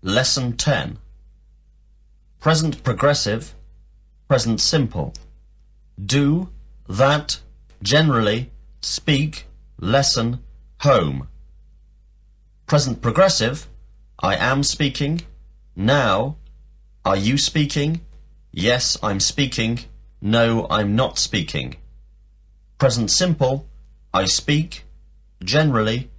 Lesson 10. Present progressive, present simple. Do, that, generally, speak, lesson, home. Present progressive, I am speaking, now, are you speaking, yes, I'm speaking, no, I'm not speaking. Present simple, I speak, generally,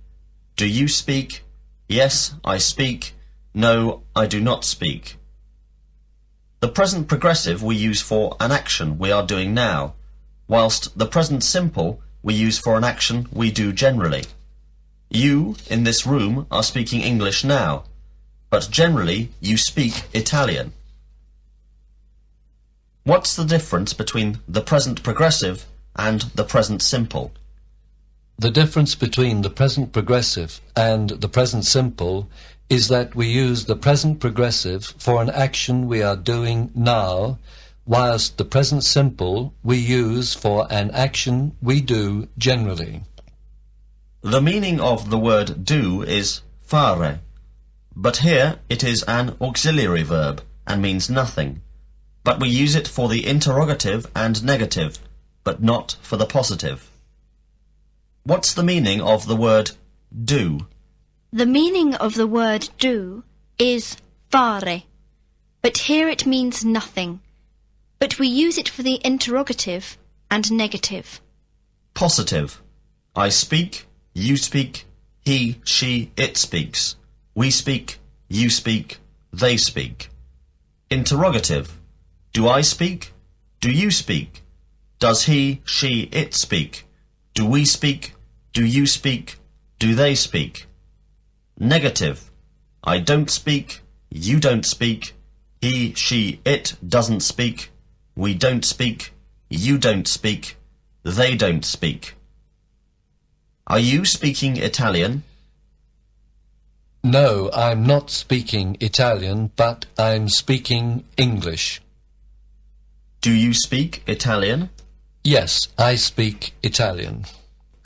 do you speak, yes, I speak, no, I do not speak. The present progressive we use for an action we are doing now, whilst the present simple we use for an action we do generally. You, in this room, are speaking English now, but generally you speak Italian. What's the difference between the present progressive and the present simple? The difference between the present progressive and the present simple is that we use the present progressive for an action we are doing now, whilst the present simple we use for an action we do generally. The meaning of the word do is fare, but here it is an auxiliary verb and means nothing, but we use it for the interrogative and negative, but not for the positive. What's the meaning of the word do? The meaning of the word do is fare, but here it means nothing, but we use it for the interrogative and negative. Positive. I speak, you speak, he, she, it speaks. We speak, you speak, they speak. Interrogative. Do I speak? Do you speak? Does he, she, it speak? Do we speak? Do you speak? Do they speak? Negative. I don't speak, you don't speak, he, she, it doesn't speak, we don't speak, you don't speak, they don't speak. Are you speaking Italian? No, I'm not speaking Italian, but I'm speaking English. Do you speak Italian? Yes, I speak Italian.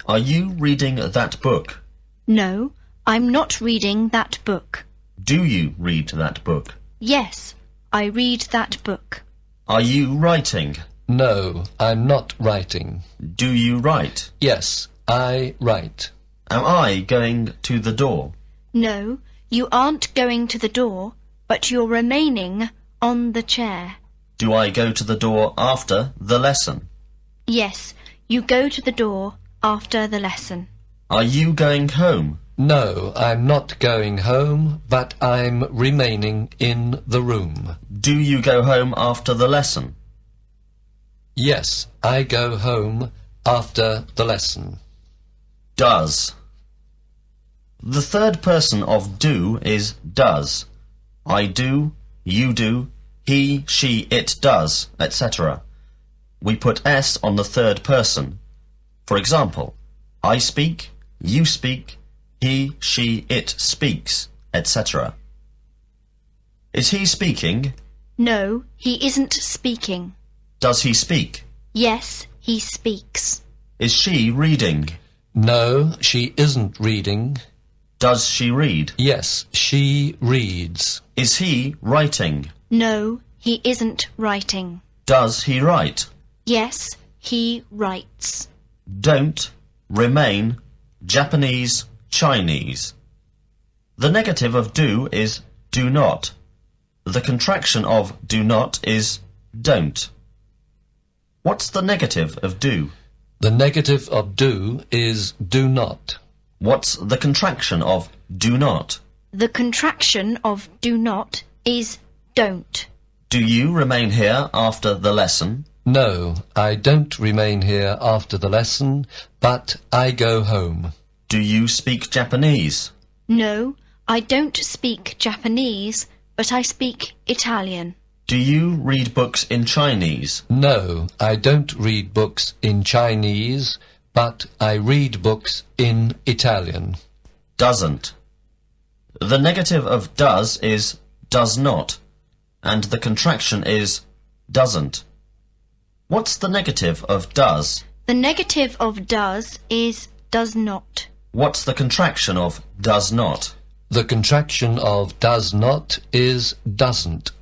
Are you reading that book? No, I'm not reading that book. Do you read that book? Yes, I read that book. Are you writing? No, I'm not writing. Do you write? Yes, I write. Am I going to the door? No, you aren't going to the door, but you're remaining on the chair. Do I go to the door after the lesson? Yes, you go to the door after the lesson. Are you going home? No, I'm not going home, but I'm remaining in the room. Do you go home after the lesson? Yes, I go home after the lesson. Does. The third person of do is does. I do, you do, he, she, it does, etc. We put s on the third person. For example, I speak, you speak, he, she, it speaks, etc. Is he speaking? No, he isn't speaking. Does he speak? Yes, he speaks. Is she reading? No, she isn't reading. Does she read? Yes, she reads. Is he writing? No, he isn't writing. Does he write? Yes, he writes. Don't, remain, Japanese, Chinese. The negative of do is do not. The contraction of do not is don't. What's the negative of do? The negative of do is do not. What's the contraction of do not? The contraction of do not is don't. Do you remain here after the lesson? No, I don't remain here after the lesson, but I go home. Do you speak Japanese? No, I don't speak Japanese, but I speak Italian. Do you read books in Chinese? No, I don't read books in Chinese, but I read books in Italian. Doesn't. The negative of does is does not, and the contraction is doesn't. What's the negative of does? The negative of does is does not. What's the contraction of does not? The contraction of does not is doesn't.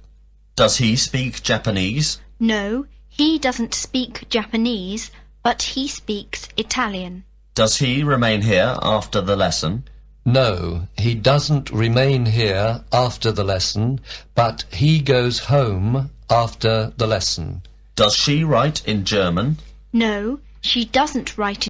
Does he speak Japanese? No, he doesn't speak Japanese, but he speaks Italian. Does he remain here after the lesson? No, he doesn't remain here after the lesson, but he goes home after the lesson. Does she write in German? No, she doesn't write